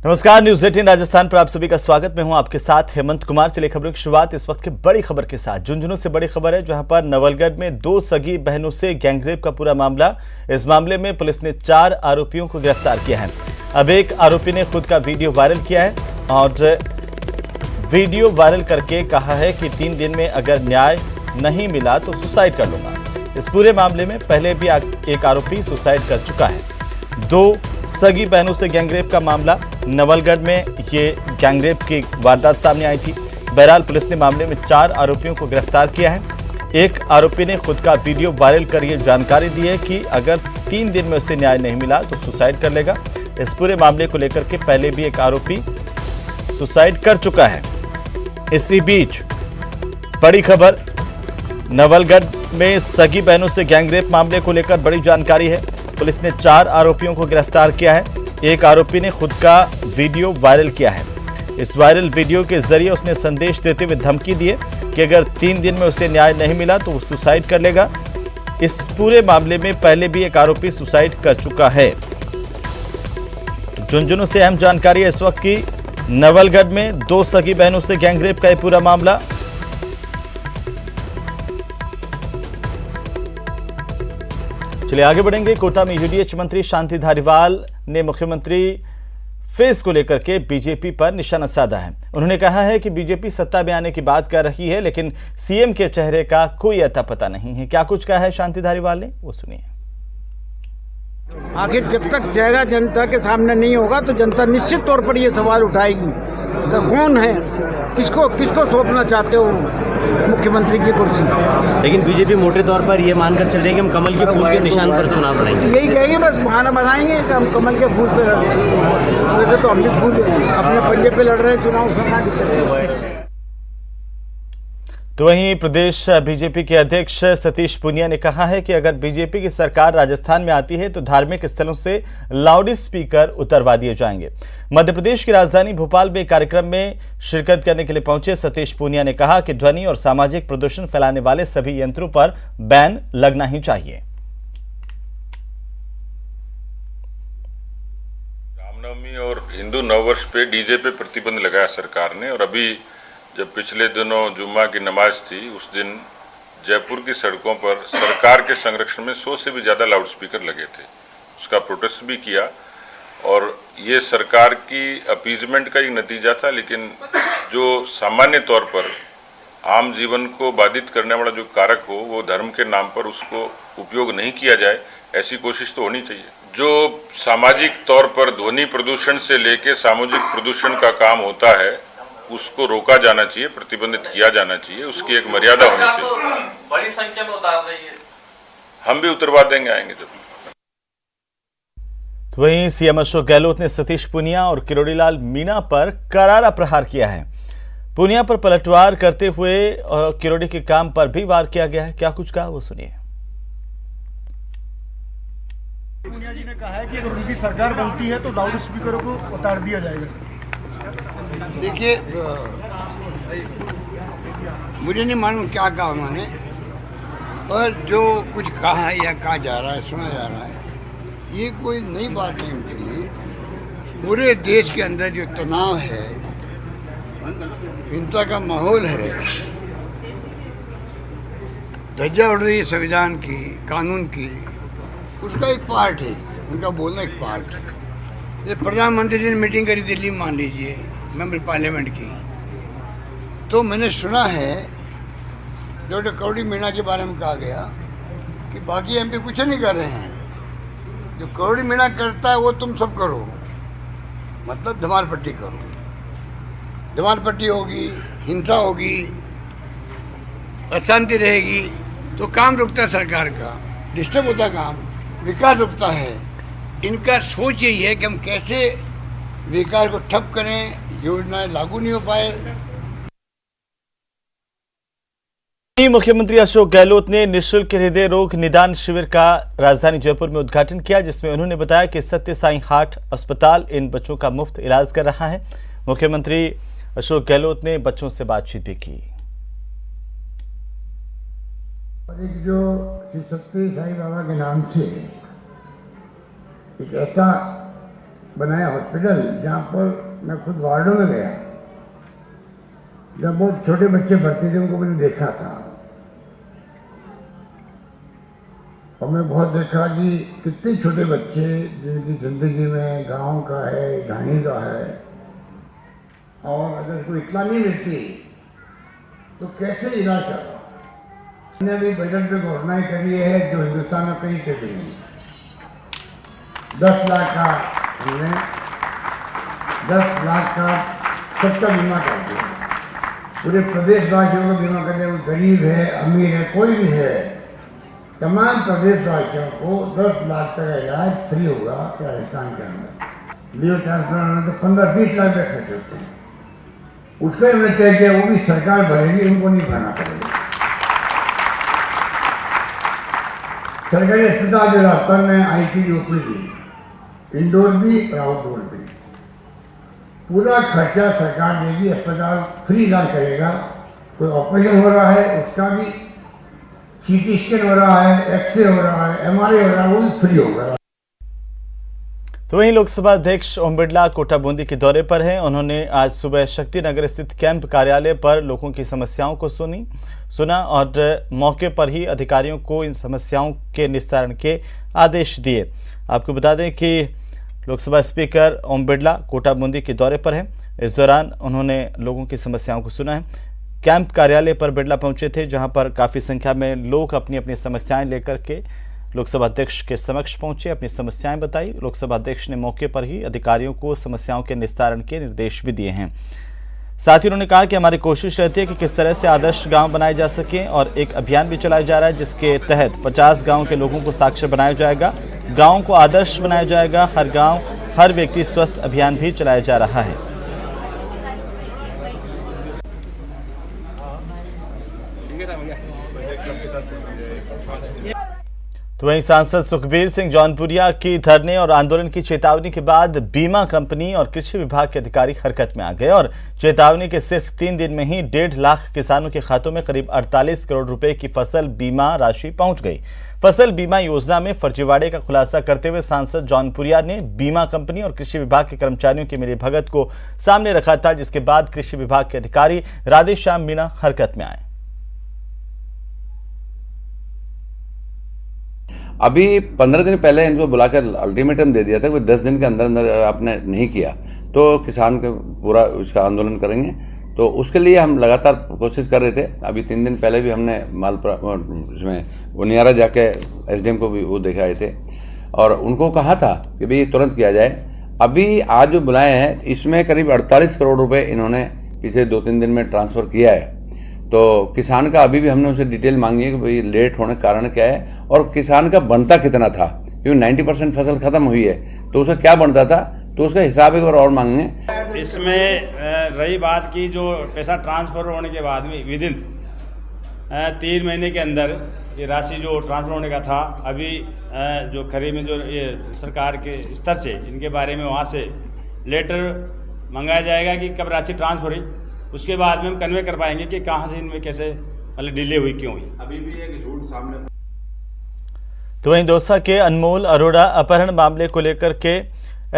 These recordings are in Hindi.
नमस्कार, न्यूज 18 राजस्थान पर आप सभी का स्वागत। मैं हूं आपके साथ हेमंत कुमार। चलिए खबरों की शुरुआत इस वक्त की बड़ी खबर के साथ। झुंझुनू से बड़ी खबर है, जहां पर नवलगढ़ में 2 सगी बहनों से गैंगरेप का पूरा मामला। इस मामले में पुलिस ने 4 आरोपियों को गिरफ्तार किया है। अब एक आरोपी ने खुद का वीडियो वायरल किया है और वीडियो वायरल करके कहा है कि 3 दिन में अगर न्याय नहीं मिला तो सुसाइड कर लूंगा। इस पूरे मामले में पहले भी एक आरोपी सुसाइड कर चुका है। 2 सगी बहनों से गैंगरेप का मामला। नवलगढ़ में ये गैंगरेप की वारदात सामने आई थी। बहरहाल पुलिस ने मामले में 4 आरोपियों को गिरफ्तार किया है। एक आरोपी ने खुद का वीडियो वायरल कर ये जानकारी दी है कि अगर 3 दिन में उसे न्याय नहीं मिला तो सुसाइड कर लेगा। इस पूरे मामले को लेकर के पहले भी एक आरोपी सुसाइड कर चुका है। इसी बीच बड़ी खबर, नवलगढ़ में सगी बहनों से गैंगरेप मामले को लेकर बड़ी जानकारी है। पुलिस ने 4 आरोपियों को गिरफ्तार किया है। एक आरोपी ने खुद का वीडियो वायरल किया है। इस वायरल वीडियो के जरिए उसने संदेश देते हुए धमकी दी है कि अगर 3 दिन में उसे न्याय नहीं मिला तो वो सुसाइड कर लेगा। इस पूरे मामले में पहले भी एक आरोपी सुसाइड कर चुका है। झुंझुनू से अहम जानकारी है इस वक्त की। नवलगढ़ में 2 सगी बहनों से गैंगरेप का यह पूरा मामला। चलिए आगे बढ़ेंगे। कोटा में यूडीएच मंत्री शांति धारीवाल ने मुख्यमंत्री फेस को लेकर के बीजेपी पर निशाना साधा है। उन्होंने कहा है कि बीजेपी सत्ता में आने की बात कर रही है, लेकिन सीएम के चेहरे का कोई अता पता नहीं है। क्या कुछ कहा है शांति धारीवाल ने, वो सुनिए। आखिर जब तक चेहरा जनता के सामने नहीं होगा तो जनता निश्चित तौर पर ये सवाल उठाएगी कि कौन है, किसको सौंपना चाहते हो मुख्यमंत्री की कुर्सी। लेकिन बीजेपी मोटे तौर पर ये मानकर चल रही है कि हम कमल के फूल के निशान पर चुनाव लड़ेंगे। यही कहेंगे, बस बहाना बनाएंगे कि हम कमल के फूल पे लड़ रहे हैं। वैसे तो हम भी फूल अपने पंजे पे लड़ रहे हैं चुनाव से। तो वहीं प्रदेश बीजेपी के अध्यक्ष सतीश पूनिया ने कहा है कि अगर बीजेपी की सरकार राजस्थान में आती है तो धार्मिक स्थलों से लाउड स्पीकर उतरवा दिए जाएंगे। मध्य प्रदेश की राजधानी भोपाल में कार्यक्रम में शिरकत करने के लिए पहुंचे सतीश पूनिया ने कहा कि ध्वनि और सामाजिक प्रदूषण फैलाने वाले सभी यंत्रों पर बैन लगना ही चाहिए। रामनवमी और हिंदू नववर्ष पे डीजे पे प्रतिबंध लगाया सरकार ने। और अभी जब पिछले दिनों जुम्मा की नमाज थी, उस दिन जयपुर की सड़कों पर सरकार के संरक्षण में 100 से भी ज़्यादा लाउड स्पीकर लगे थे। उसका प्रोटेस्ट भी किया और ये सरकार की अपीजमेंट का ही नतीजा था। लेकिन जो सामान्य तौर पर आम जीवन को बाधित करने वाला जो कारक हो, वो धर्म के नाम पर उसको उपयोग नहीं किया जाए, ऐसी कोशिश तो होनी चाहिए। जो सामाजिक तौर पर ध्वनि प्रदूषण से लेके सामाजिक प्रदूषण का काम होता है, उसको रोका जाना चाहिए, प्रतिबंधित किया जाना चाहिए, उसकी एक मर्यादा होनी चाहिए। बड़ी संख्या में उतार रही है, हम भी उतरवा देंगे, आएंगे जब। तो वहीं सीएम अशोक गहलोत ने सतीश पूनिया और किरोड़ीलाल मीणा पर करारा प्रहार किया है। पूनिया पर पलटवार करते हुए किरोड़ी के काम पर भी वार किया गया है। क्या कुछ कहा, वो सुनिए। पूनिया जी ने कहा है कि अगर उनकी सरकार बनती है तो लाउड स्पीकरों को उतार दिया जाएगा। देखिए, मुझे नहीं मालूम क्या कहा उन्होंने, पर जो कुछ कहा है या कहा जा रहा है, सुना जा रहा है, ये कोई नई बात नहीं उनके लिए। पूरे देश के अंदर जो तनाव है, हिंसा का माहौल है, धज्जा उड़ रही है संविधान की, कानून की, उसका एक पार्ट है, उनका बोलना एक पार्ट है। ये प्रधानमंत्री जी ने मीटिंग करी दिल्ली में, मान लीजिए मेंबर पार्लियामेंट की, तो मैंने सुना है डॉक्टर किरोड़ी मीणा के बारे में कहा गया कि बाकी एमपी कुछ नहीं कर रहे हैं, जो किरोड़ी मीणा करता है वो तुम सब करो, मतलब धमाल पट्टी करो। धमाल पट्टी होगी, हिंसा होगी, अशांति रहेगी, तो काम रुकता है सरकार का, डिस्टर्ब होता काम, विकास रुकता है। इनका सोच यही है कि हम कैसे विकास को ठप करें, योजनाएं लागू नहीं हो पाए। मुख्यमंत्री अशोक गहलोत ने निःशुल्क हृदय रोग निदान शिविर का राजधानी जयपुर में उद्घाटन किया, जिसमें उन्होंने बताया कि सत्य साई हार्ट अस्पताल इन बच्चों का मुफ्त इलाज कर रहा है। मुख्यमंत्री अशोक गहलोत ने बच्चों से बातचीत भी की। एक जो सत्य साई बाबा के नाम से एक ऐसा बनाया हॉस्पिटल, जहाँ पर मैं खुद वार्डों में गया, जब बहुत छोटे बच्चे भर्ती थे उनको मैंने देखा था, और मैं बहुत देखा कि कितने छोटे बच्चे जिनकी ज़िंदगी में गांव का है, ढाणी का है, और अगर कोई इतना नहीं मिलती तो कैसे इलाज कर रहा। हमने भी बजट पे घोषणाएं करी है जो हिंदुस्तान में कहीं पे भी नहीं। 10 लाख का हमने 10 लाख का सबका बीमा कर दिया, पूरे प्रदेशवासियों का बीमा कर दिया। गरीब है, अमीर है, कोई भी है, तमाम प्रदेशवासियों को 10 लाख तक का इलाज फ्री होगा राजस्थान के अंदर। लियो ट्रांसप्लांट में तो 15-20 लाख रुपये खर्च होते हैं, उसका हमने तय किया वो भी सरकार भरेगी, उनको नहीं भरना पड़ेगा। सरकारी अस्पताल जो राजस्थान में IPD इंडोर भी और आउटडोर भी पूरा खर्चा सरकार देगी, अस्पताल फ्री इलाज करेगा। कोई ऑपरेशन हो रहा है उसका भी, CT स्कैन हो रहा है, एक्सरे हो रहा है, MRI हो रहा है, वो भी फ्री होगा। तो वहीं लोकसभा अध्यक्ष ओम बिरला कोटा बूंदी के दौरे पर हैं। उन्होंने आज सुबह शक्ति नगर स्थित कैंप कार्यालय पर लोगों की समस्याओं को सुना और मौके पर ही अधिकारियों को इन समस्याओं के निस्तारण के आदेश दिए। आपको बता दें कि लोकसभा स्पीकर ओम बिरला कोटा बूंदी के दौरे पर हैं। इस दौरान उन्होंने लोगों की समस्याओं को सुना है। कैंप कार्यालय पर बिरला पहुंचे थे, जहां पर काफ़ी संख्या में लोग अपनी अपनी समस्याएं लेकर के लोकसभा अध्यक्ष के समक्ष पहुंचे, अपनी समस्याएं बताई। लोकसभा अध्यक्ष ने मौके पर ही अधिकारियों को समस्याओं के निस्तारण के निर्देश भी दिए हैं। साथ ही उन्होंने कहा कि हमारी कोशिश रहती है कि किस तरह से आदर्श गांव बनाए जा सकें, और एक अभियान भी चलाया जा रहा है जिसके तहत 50 गाँव के लोगों को साक्षर बनाया जाएगा, गाँव को आदर्श बनाया जाएगा, हर गाँव हर व्यक्ति स्वस्थ अभियान भी चलाया जा रहा है। तो वहीं सांसद सुखबीर सिंह जौनपुरिया की धरने और आंदोलन की चेतावनी के बाद बीमा कंपनी और कृषि विभाग के अधिकारी हरकत में आ गए और चेतावनी के सिर्फ 3 दिन में ही 1.5 लाख किसानों के खातों में करीब 48 करोड़ रुपए की फसल बीमा राशि पहुंच गई। फसल बीमा योजना में फर्जीवाड़े का खुलासा करते हुए सांसद जौनपुरिया ने बीमा कंपनी और कृषि विभाग के कर्मचारियों की मिलीभगत को सामने रखा था, जिसके बाद कृषि विभाग के अधिकारी राधेश्याम मीणा हरकत में आए। अभी 15 दिन पहले इनको बुलाकर अल्टीमेटम दे दिया था कि 10 दिन के अंदर अंदर आपने नहीं किया तो किसान के पूरा उसका आंदोलन करेंगे। तो उसके लिए हम लगातार कोशिश कर रहे थे। अभी 3 दिन पहले भी हमने उसमें उनियारा जाके SDM को भी वो देखा आए थे और उनको कहा था कि भाई तुरंत किया जाए। अभी आज जो बुलाए हैं इसमें करीब 48 करोड़ रुपए इन्होंने पिछले 2-3 दिन में ट्रांसफ़र किया है। तो किसान का अभी भी हमने उनसे डिटेल मांगी है कि भाई लेट होने का कारण क्या है और किसान का बनता कितना था, क्योंकि 90% फसल खत्म हुई है तो उसका क्या बनता था, तो उसका हिसाब एक बार और मांगेंगे। इसमें रही बात की जो पैसा ट्रांसफ़र होने के बाद में विदिन 3 महीने के अंदर ये राशि जो ट्रांसफ़र होने का था, अभी जो खरीद में जो ये सरकार के स्तर से इनके बारे में वहाँ से लेटर मंगाया जाएगा कि कब राशि ट्रांसफ़र हुई, उसके बाद में हम कन्वे कर पाएंगे कि कहाँ से इनमें कैसे मतलब डिले हुई, क्यों हुई। अभी भी एक झूठ सामने। तो वहीं दौसा के अनमोल अरोड़ा अपहरण मामले को लेकर के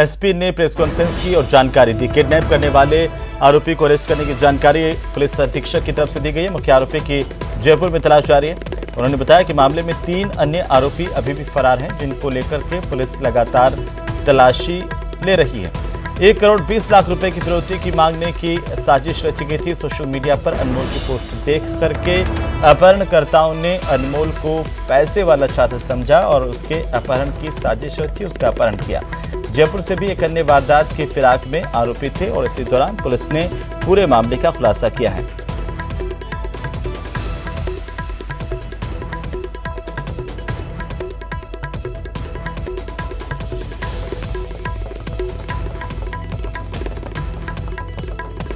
एसपी ने प्रेस कॉन्फ्रेंस की और जानकारी दी। किडनैप करने वाले आरोपी को अरेस्ट करने की जानकारी पुलिस अधीक्षक की तरफ से दी गई है। मुख्य आरोपी की जयपुर में तलाश जारी है। उन्होंने बताया कि मामले में 3 अन्य आरोपी अभी भी फरार हैं, जिनको लेकर के पुलिस लगातार तलाशी ले रही है। 1 करोड़ 20 लाख रुपए की फिरौती की मांगने की साजिश रची गई थी। सोशल मीडिया पर अनमोल की पोस्ट देख करके अपहरणकर्ताओं ने अनमोल को पैसे वाला छात्र समझा और उसके अपहरण की साजिश रची, उसका अपहरण किया। जयपुर से भी एक अन्य वारदात की फिराक में आरोपी थे और इसी दौरान पुलिस ने पूरे मामले का खुलासा किया है।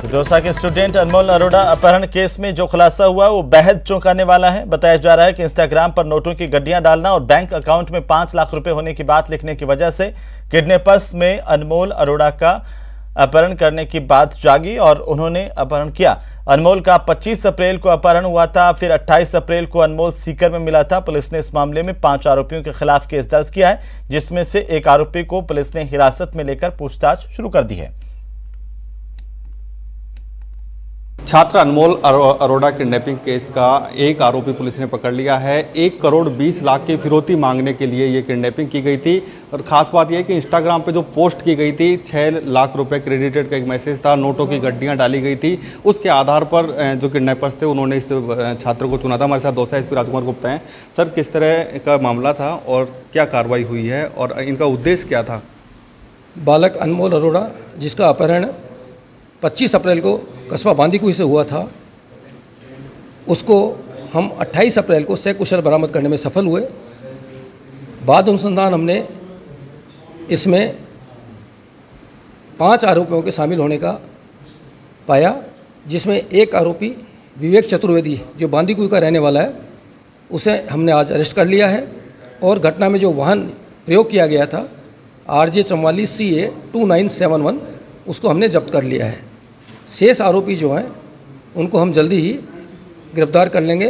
दौसा के स्टूडेंट अनमोल अरोड़ा अपहरण केस में जो खुलासा हुआ वो बेहद चौंकाने वाला है। बताया जा रहा है कि इंस्टाग्राम पर नोटों की गड्डियां डालना और बैंक अकाउंट में 5 लाख रुपए होने की बात लिखने की वजह से किडनैपर्स में अनमोल अरोड़ा का अपहरण करने की बात जागी और उन्होंने अपहरण किया। अनमोल का 25 अप्रैल को अपहरण हुआ था, फिर 28 अप्रैल को अनमोल सीकर में मिला था। पुलिस ने इस मामले में 5 आरोपियों के खिलाफ केस दर्ज किया है, जिसमें से एक आरोपी को पुलिस ने हिरासत में लेकर पूछताछ शुरू कर दी है। छात्र अनमोल अरोड़ा किडनैपिंग केस का एक आरोपी पुलिस ने पकड़ लिया है। 1 करोड़ 20 लाख की फिरौती मांगने के लिए ये किडनैपिंग की गई थी। और खास बात यह है कि इंस्टाग्राम पे जो पोस्ट की गई थी, 6 लाख रुपए क्रेडिटेड का एक मैसेज था, नोटों की गड्डियां डाली गई थी। उसके आधार पर जो किडनैपर्स थे उन्होंने इस छात्र को चुना था। हमारे साथ दोस्त एसपी राजकुमार गुप्ता हैं। सर, किस तरह का मामला था और क्या कार्रवाई हुई है और इनका उद्देश्य क्या था? बालक अनमोल अरोड़ा, जिसका अपहरण 25 अप्रैल को कस्बा बांदीकुई से हुआ था, उसको हम 28 अप्रैल को सकुशल बरामद करने में सफल हुए। बाद अनुसंधान हमने इसमें 5 आरोपियों के शामिल होने का पाया, जिसमें एक आरोपी विवेक चतुर्वेदी, जो बांदीकुई का रहने वाला है, उसे हमने आज अरेस्ट कर लिया है। और घटना में जो वाहन प्रयोग किया गया था RJ 44 CA 2971, उसको हमने जब्त कर लिया है। शेष आरोपी जो हैं उनको हम जल्दी ही गिरफ्तार कर लेंगे।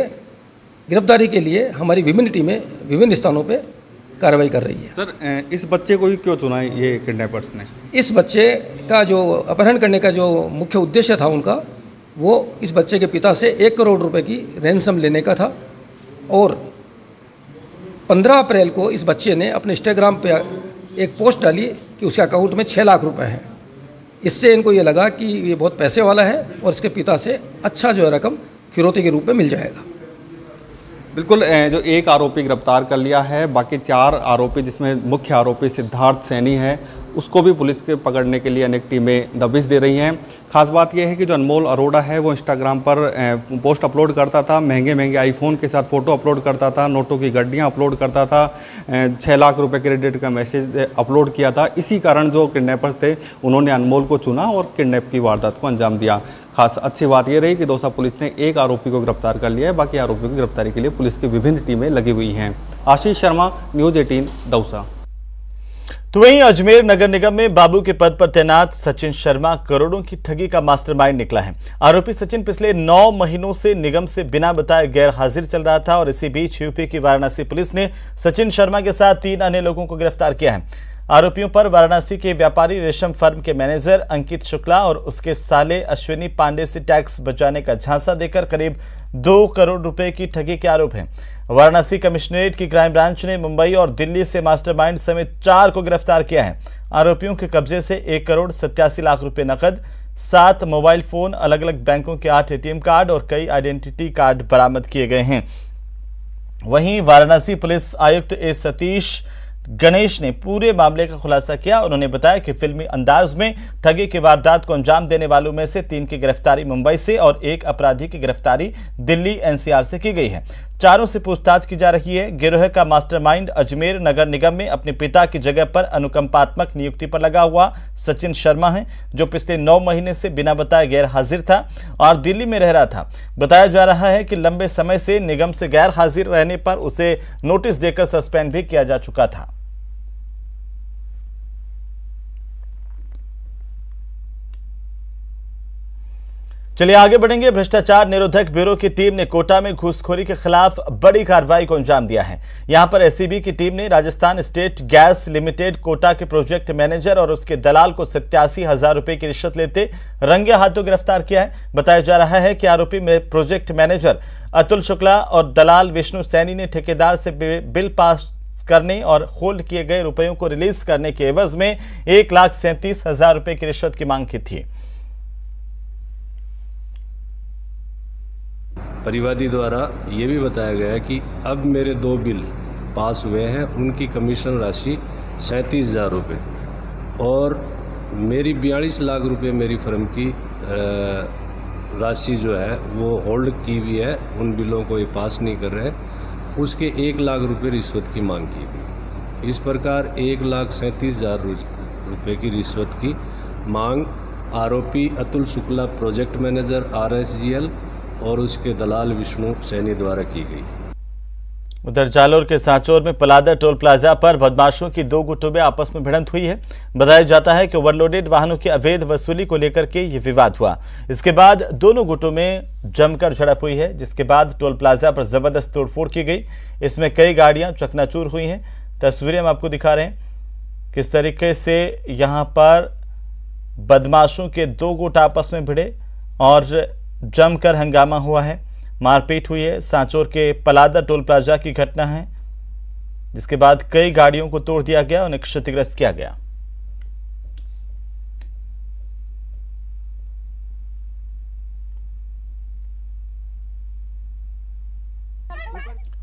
गिरफ्तारी के लिए हमारी विभिन्न टीमें विभिन्न स्थानों पे कार्रवाई कर रही है। सर, इस बच्चे को ही क्यों चुना है ये किडनैपर्स ने? इस बच्चे का जो अपहरण करने का जो मुख्य उद्देश्य था उनका, वो इस बच्चे के पिता से 1 करोड़ रुपए की रैंसम लेने का था। और 15 अप्रैल को इस बच्चे ने अपने इंस्टाग्राम पे एक पोस्ट डाली कि उसके अकाउंट में 6 लाख रुपए हैं। इससे इनको ये लगा कि ये बहुत पैसे वाला है और इसके पिता से अच्छा जो है रकम फिरौती के रूप में मिल जाएगा। बिल्कुल, जो एक आरोपी गिरफ्तार कर लिया है, बाकी 4 आरोपी, जिसमें मुख्य आरोपी सिद्धार्थ सैनी है, उसको भी पुलिस के पकड़ने के लिए अनेक टीमें दबिश दे रही हैं। खास बात यह है कि जो अनमोल अरोड़ा है वो इंस्टाग्राम पर पोस्ट अपलोड करता था, महंगे आईफोन के साथ फ़ोटो अपलोड करता था, नोटों की गड्डियां अपलोड करता था, 6 लाख रुपए क्रेडिट का मैसेज अपलोड किया था। इसी कारण जो किडनैपर्स थे उन्होंने अनमोल को चुना और किडनैप की वारदात को अंजाम दिया। खास अच्छी बात यह रही कि दौसा पुलिस ने एक आरोपी को गिरफ्तार कर लिया है। बाकी आरोपियों की गिरफ्तारी के लिए पुलिस की विभिन्न टीमें लगी हुई हैं। आशीष शर्मा, न्यूज़ 18, दौसा। तो वहीं अजमेर नगर निगम में बाबू के पद पर तैनात सचिन शर्मा करोड़ों की ठगी का मास्टरमाइंड निकला है। आरोपी सचिन पिछले 9 महीनों से निगम से बिना बताए गैर हाजिर चल रहा था और इसी बीच यूपी की वाराणसी पुलिस ने सचिन शर्मा के साथ 3 अन्य लोगों को गिरफ्तार किया है। आरोपियों पर वाराणसी के व्यापारी रेशम फर्म के मैनेजर अंकित शुक्ला और उसके साले अश्विनी पांडे से टैक्स बचाने का झांसा देकर करीब 2 करोड़ रुपए की ठगी के आरोप हैं। वाराणसी कमिश्नरेट की क्राइम ब्रांच ने मुंबई और दिल्ली से मास्टरमाइंड समेत 4 को गिरफ्तार किया है। आरोपियों के कब्जे से 1 करोड़ 87 लाख रुपए नकद, 7 मोबाइल फोन, अलग अलग बैंकों के 8 ATM कार्ड और कई आइडेंटिटी कार्ड बरामद किए गए हैं। वहीं वाराणसी पुलिस आयुक्त ए सतीश गणेश ने पूरे मामले का खुलासा किया। उन्होंने बताया कि फिल्मी अंदाज में ठगी की वारदात को अंजाम देने वालों में से 3 की गिरफ्तारी मुंबई से और 1 अपराधी की गिरफ्तारी दिल्ली NCR से की गई है। चारों से पूछताछ की जा रही है। गिरोह का मास्टरमाइंड अजमेर नगर निगम में अपने पिता की जगह पर अनुकंपात्मक नियुक्ति पर लगा हुआ सचिन शर्मा है, जो पिछले 9 महीने से बिना बताए गैर हाजिर था और दिल्ली में रह रहा था। बताया जा रहा है कि लंबे समय से निगम से गैर हाजिर रहने पर उसे नोटिस देकर सस्पेंड भी किया जा चुका था। चलिए आगे बढ़ेंगे। भ्रष्टाचार निरोधक ब्यूरो की टीम ने कोटा में घूसखोरी के खिलाफ बड़ी कार्रवाई को अंजाम दिया है। यहां पर एसीबी की टीम ने Rajasthan state gas limited Kota के प्रोजेक्ट मैनेजर और उसके दलाल को 87,000 रुपए की रिश्वत लेते रंगे हाथों गिरफ्तार किया है। बताया जा रहा है कि आरोपी में प्रोजेक्ट मैनेजर अतुल शुक्ला और दलाल विष्णु सैनी ने ठेकेदार से बिल पास करने और होल्ड किए गए रुपयों को रिलीज करने के एवज में 1,37,000 रुपए की रिश्वत की मांग की थी। परिवादी द्वारा ये भी बताया गया कि अब मेरे 2 बिल पास हुए हैं, उनकी कमीशन राशि 37,000 रुपये और मेरी 42 लाख रुपए मेरी फर्म की राशि जो है वो होल्ड की हुई है, उन बिलों को ये पास नहीं कर रहे, उसके 1 लाख रुपए रिश्वत की मांग की गई। इस प्रकार 1,37,000 रुपये की रिश्वत की मांग आरोपी Atul Shukla project manager RSGL और उसके दलाल विष्णु सैनी द्वारा की गई। उधर जालोर के सांचौर में पलादर टोल प्लाजा पर बदमाशों की दो गुटों में आपस में भिड़ंत हुई है। बताया जाता है कि ओवरलोडेड वाहनों की अवैध वसूली को लेकर के ये विवाद हुआ। इसके बाद दोनों गुटों में जमकर झड़प हुई है, जिसके बाद टोल प्लाजा पर जबरदस्त तोड़फोड़ की गई। इसमें कई गाड़ियां चकनाचूर हुई हैं। तस्वीरें हम आपको दिखा रहे हैं किस तरीके से यहां पर बदमाशों के दो गुट आपस में भिड़े और जमकर हंगामा हुआ है, मारपीट हुई है। सांचौर के पलादर टोल प्लाजा की घटना है, जिसके बाद कई गाड़ियों को तोड़ दिया गया, उन्हें क्षतिग्रस्त किया गया।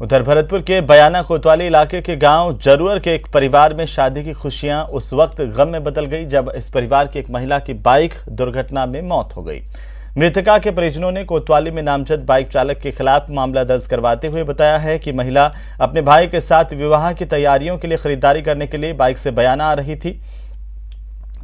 उधर भरतपुर के बयाना कोतवाली इलाके के गांव जरूर के एक परिवार में शादी की खुशियां उस वक्त गम में बदल गई जब इस परिवार की एक महिला की बाइक दुर्घटना में मौत हो गई। मृतका के परिजनों ने कोतवाली में नामजद बाइक चालक के खिलाफ मामला दर्ज करवाते हुए बताया है कि महिला अपने भाई के साथ विवाह की तैयारियों के लिए खरीदारी करने के लिए बाइक से बयाना आ रही थी।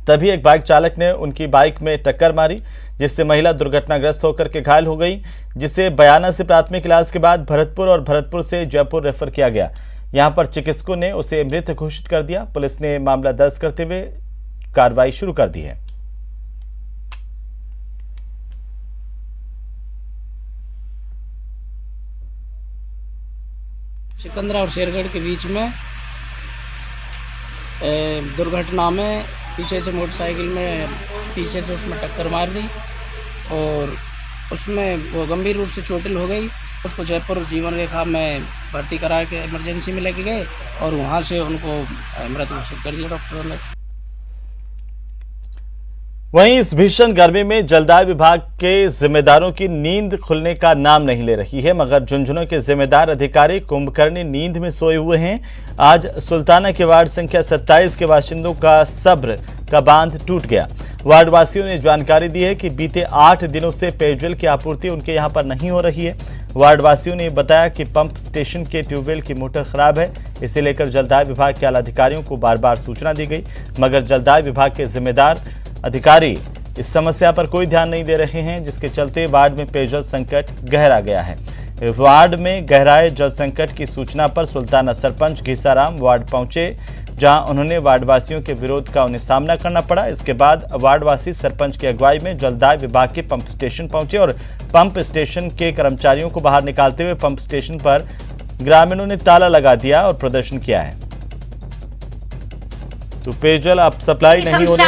तभी एक बाइक चालक ने उनकी बाइक में टक्कर मारी, जिससे महिला दुर्घटनाग्रस्त होकर के घायल हो गई, जिसे बयाना से प्राथमिक इलाज के बाद भरतपुर और भरतपुर से जयपुर रेफर किया गया। यहां पर चिकित्सकों ने उसे मृत घोषित कर दिया। पुलिस ने मामला दर्ज करते हुए कार्रवाई शुरू कर दी है। सिकंदरा और शेरगढ़ के बीच में दुर्घटना में पीछे से मोटरसाइकिल में पीछे से उसमें टक्कर मार दी और उसमें वो गंभीर रूप से चोटिल हो गई। उसको जयपुर जीवन रेखा में भर्ती करा के इमरजेंसी में लेके गए और वहाँ से उनको मृत घोषित कर दिया डॉक्टरों ने। वहीं इस भीषण गर्मी में जलदाय विभाग के जिम्मेदारों की नींद खुलने का नाम नहीं ले रही है, मगर झुंझुनू के जिम्मेदार अधिकारी कुंभकर्णी नींद में सोए हुए हैं। आज सुल्ताना के वार्ड संख्या 27 के बाशिंदों का सब्र का बांध टूट गया। वार्ड वासियों ने जानकारी दी है कि बीते 8 दिनों से पेयजल की आपूर्ति उनके यहां पर नहीं हो रही है। वार्ड वासियों ने बताया कि पंप स्टेशन के ट्यूबवेल की मोटर खराब है, इसे लेकर जलदाय विभाग के आला अधिकारियों को बार बार सूचना दी गई, मगर जलदाय विभाग के जिम्मेदार अधिकारी इस समस्या पर कोई ध्यान नहीं दे रहे हैं, जिसके चलते वार्ड में पेयजल संकट गहरा गया है। वार्ड में गहराए जल संकट की सूचना पर सुल्ताना सरपंच घीसाराम वार्ड पहुंचे, जहां उन्होंने वार्डवासियों के विरोध का उन्हें सामना करना पड़ा। इसके बाद वार्डवासी सरपंच की अगुवाई में जलदाय विभाग के पंप स्टेशन पहुंचे और पंप स्टेशन के कर्मचारियों को बाहर निकालते हुए पंप स्टेशन पर ग्रामीणों ने ताला लगा दिया और प्रदर्शन किया है। तो पेयजल अब सप्लाई नहीं होने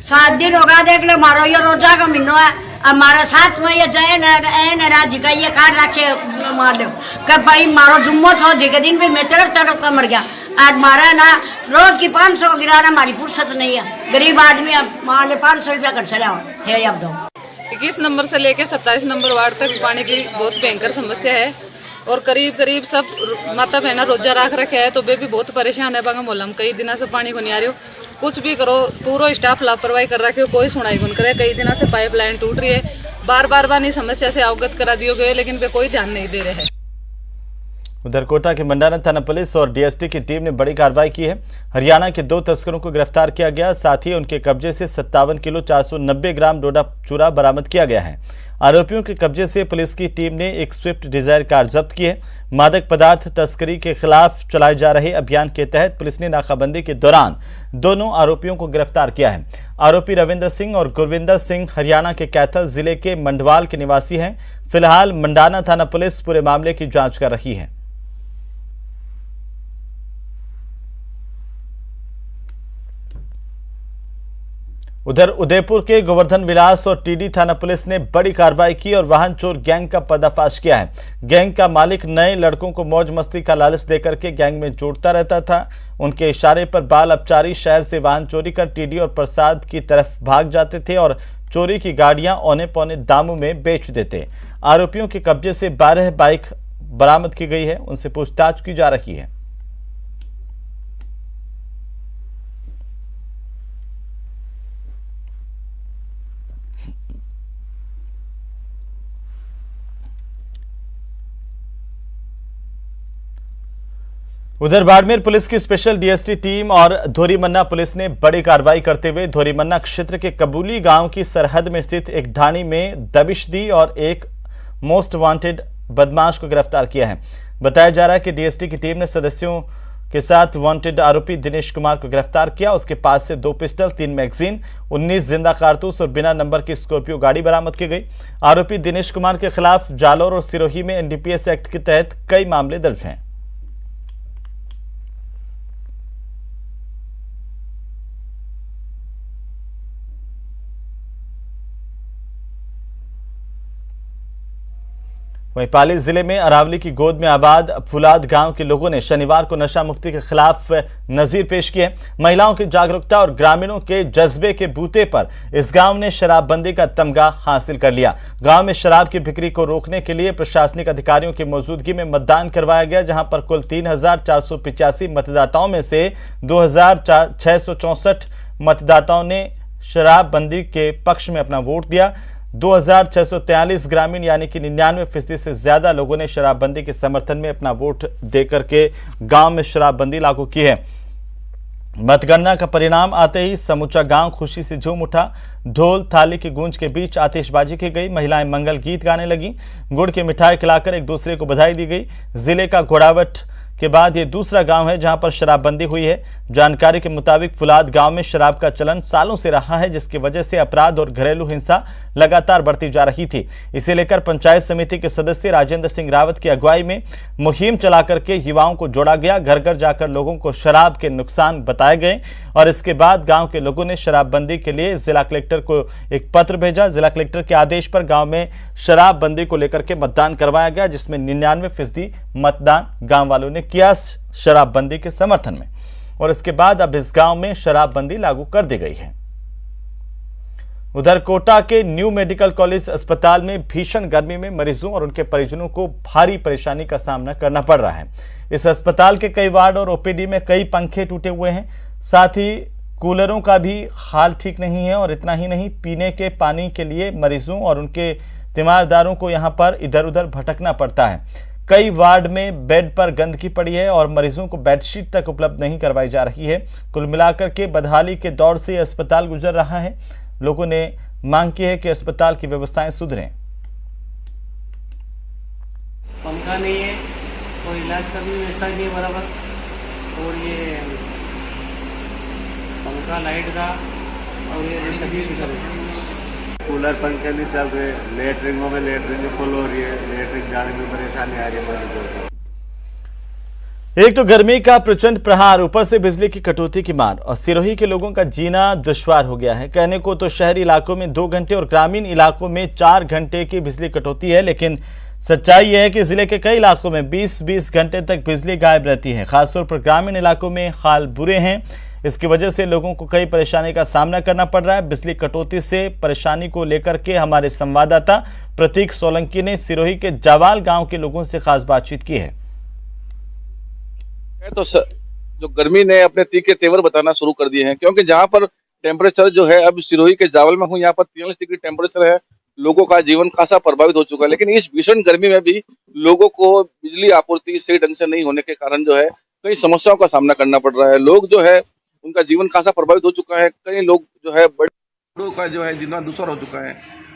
7 दिन होगा, देख लो मारो ये रोजा का महीनो है। हमारा साथ में ये जय न राजी का ये कार्ड रखे मार लो कब भाई मारो जुम्मो छो जी के दिन भी मैं तरफ का मर गया। आज मारा ना रोज की 500 गिराना हमारी फुर्सत नहीं है। गरीब आदमी अब मान ले 500 रुपया कर चला है। अब दो 21 नंबर से लेके 27 नंबर वार्ड तक पानी की बहुत भयंकर समस्या है और करीब सब माता बहना रोजा रख रखे है, तो वे भी बहुत परेशान है। बागा मोहल्ला में कई दिनों से पानी को नहीं आ रही हो, कुछ भी करो पूरा स्टाफ लापरवाही कर रखे हो, कोई सुनाई कौन करे। कई दिनों से पाइपलाइन टूट रही है, बार इस समस्या से अवगत करा दिए गए, लेकिन वे कोई ध्यान नहीं दे रहे हैं। उधर कोटा के मंडाना थाना पुलिस और डीएसटी की टीम ने बड़ी कार्रवाई की है। हरियाणा के 2 तस्करों को गिरफ्तार किया गया, साथ ही उनके कब्जे से 57 किलो 490 ग्राम डोडा चूरा बरामद किया गया है। आरोपियों के कब्जे से पुलिस की टीम ने एक स्विफ्ट डिजायर कार जब्त की है। मादक पदार्थ तस्करी के खिलाफ चलाए जा रहे अभियान के तहत पुलिस ने नाकाबंदी के दौरान दोनों आरोपियों को गिरफ्तार किया है। आरोपी रविंद्र सिंह और गुरविंदर सिंह हरियाणा के कैथल जिले के मंडवाल के निवासी हैं। फिलहाल मंडाना थाना पुलिस पूरे मामले की जांच कर रही है। उधर उदयपुर के गोवर्धन विलास और टीडी थाना पुलिस ने बड़ी कार्रवाई की और वाहन चोर गैंग का पर्दाफाश किया है। गैंग का मालिक नए लड़कों को मौज मस्ती का लालच देकर के गैंग में जोड़ता रहता था। उनके इशारे पर बाल अपचारी शहर से वाहन चोरी कर टीडी और प्रसाद की तरफ भाग जाते थे और चोरी की गाड़ियां औने पौने दामों में बेच देते। आरोपियों के कब्जे से 12 बाइक बरामद की गई है, उनसे पूछताछ की जा रही है। उधर बाड़मेर पुलिस की स्पेशल डीएसटी टीम और धोरीमन्ना पुलिस ने बड़ी कार्रवाई करते हुए धोरीमन्ना क्षेत्र के कबूली गांव की सरहद में स्थित एक ढाणी में दबिश दी और एक मोस्ट वांटेड बदमाश को गिरफ्तार किया है। बताया जा रहा है कि डीएसटी की टीम ने सदस्यों के साथ वांटेड आरोपी दिनेश कुमार को गिरफ्तार किया। उसके पास से 2 पिस्टल, 3 मैगजीन, 19 जिंदा कारतूस और बिना नंबर की स्कॉर्पियो गाड़ी बरामद की गई। आरोपी दिनेश कुमार के खिलाफ जालौर और सिरोही में एनडीपीएस एक्ट के तहत कई मामले दर्ज हैं। वहीं पाली जिले में अरावली की गोद में आबाद फुलाद गांव के लोगों ने शनिवार को नशा मुक्ति के खिलाफ नजीर पेश किए। महिलाओं की जागरूकता और ग्रामीणों के जज्बे के बूते पर इस गांव ने शराबबंदी का तमगा हासिल कर लिया। गांव में शराब की बिक्री को रोकने के लिए प्रशासनिक अधिकारियों की मौजूदगी में मतदान करवाया गया, जहां पर कुल 3485 मतदाताओं में से 2664 मतदाताओं ने शराबबंदी के पक्ष में अपना वोट दिया। 2643 ग्रामीण यानी कि 99% से ज्यादा लोगों ने शराबबंदी के समर्थन में अपना वोट देकर के गांव में शराबबंदी लागू की है। मतगणना का परिणाम आते ही समूचा गांव खुशी से झूम उठा। ढोल थाली की गूंज के बीच आतिशबाजी की गई, महिलाएं मंगल गीत गाने लगी, गुड़ की मिठाई खिलाकर एक दूसरे को बधाई दी गई। जिले का घोड़ावट के बाद ये दूसरा गांव है जहां पर शराबबंदी हुई है। जानकारी के मुताबिक फुलाद गांव में शराब का चलन सालों से रहा है, जिसकी वजह से अपराध और घरेलू हिंसा लगातार बढ़ती जा रही थी। इसे लेकर पंचायत समिति के सदस्य राजेंद्र सिंह रावत की अगुवाई में मुहिम चला करके युवाओं को जोड़ा गया। घर घर जाकर लोगों को शराब के नुकसान बताए गए और इसके बाद गांव के लोगों ने शराबबंदी के लिए जिला कलेक्टर को एक पत्र भेजा। जिला कलेक्टर के आदेश पर गांव में शराबबंदी को लेकर के मतदान करवाया गया, जिसमें 99% मतदान गांव वालों ने किया शराबबंदी के समर्थन में और इसके बाद अब इस गांव में शराबबंदी लागू कर दी गई है। उधर कोटा के न्यू मेडिकल कॉलेज अस्पताल में भीषण गर्मी में मरीजों और उनके परिजनों को भारी परेशानी का सामना करना पड़ रहा है। इस अस्पताल के कई वार्ड और ओपीडी में कई पंखे टूटे हुए हैं, साथ ही कूलरों का भी हाल ठीक नहीं है और इतना ही नहीं, पीने के पानी के लिए मरीजों और उनके तीमारदारों को यहां पर इधर उधर भटकना पड़ता है। कई वार्ड में बेड पर गंदगी पड़ी है और मरीजों को बेडशीट तक उपलब्ध नहीं करवाई जा रही है। कुल मिलाकर के बदहाली के दौर से अस्पताल गुजर रहा है। लोगों ने मांग की है कि अस्पताल की व्यवस्थाएं सुधरें। पंखा नहीं है, कोई इलाज का भी व्यवस्था नहीं है बराबर, और ये पंखा लाइट का और ये सभी कूलर पंखे नहीं चल रहे, लेटरिंगों में लेटरिंग फुल हो रही है, लेटरिंग जाने में परेशानी आ रही है। एक तो गर्मी का प्रचंड प्रहार, ऊपर से बिजली की कटौती की मार और सिरोही के लोगों का जीना दुश्वार हो गया है। कहने को तो शहरी इलाकों में 2 घंटे और ग्रामीण इलाकों में 4 घंटे की बिजली कटौती है, लेकिन सच्चाई यह है कि जिले के कई इलाकों में 20-20 घंटे तक बिजली गायब रहती है। खासतौर पर ग्रामीण इलाकों में हाल बुरे हैं। इसकी वजह से लोगों को कई परेशानी का सामना करना पड़ रहा है। बिजली कटौती से परेशानी को लेकर के हमारे संवाददाता प्रतीक सोलंकी ने सिरोही के जावाल गांव के लोगों से खास बातचीत की है। तो जो गर्मी ने अपने तीखे तेवर बताना शुरू कर दिए हैं, क्योंकि जहां पर टेम्परेचर जो है, अब सिरोही के जावल में हूँ, यहाँ पर 43 डिग्री टेम्परेचर है। लोगों का जीवन खासा प्रभावित हो चुका है, लेकिन इस भीषण गर्मी में भी लोगों को बिजली आपूर्ति सही ढंग से नहीं होने के कारण जो है कई समस्याओं का सामना करना पड़ रहा है। लोग जो है उनका जीवन खासा प्रभावित हो चुका है। कई लोग जो है बड़ों का जो है जीना दूसरा हो चुका है।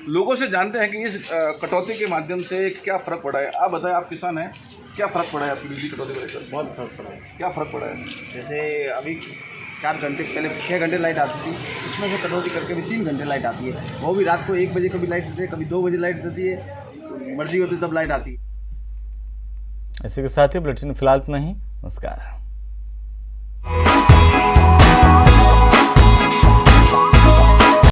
लोगों से जानते हैं कि इस कटौती के माध्यम से क्या फर्क पड़ा है। आप बताएं, आप किसान हैं, क्या फर्क पड़ा है आपकी बिजली कटौती को लेकर? बहुत फर्क पड़ा है। क्या फर्क पड़ा है? जैसे अभी 4 घंटे पहले 6 घंटे लाइट आती थी, इसमें से कटौती करके भी 3 घंटे लाइट आती है। वो भी रात को 1 बजे कभी लाइट देती है, कभी 2 बजे लाइट देती है, तो मर्जी होती तब लाइट आती है। इसी के साथ ही बुलेटिन फिलहाल इतना ही। नमस्कार।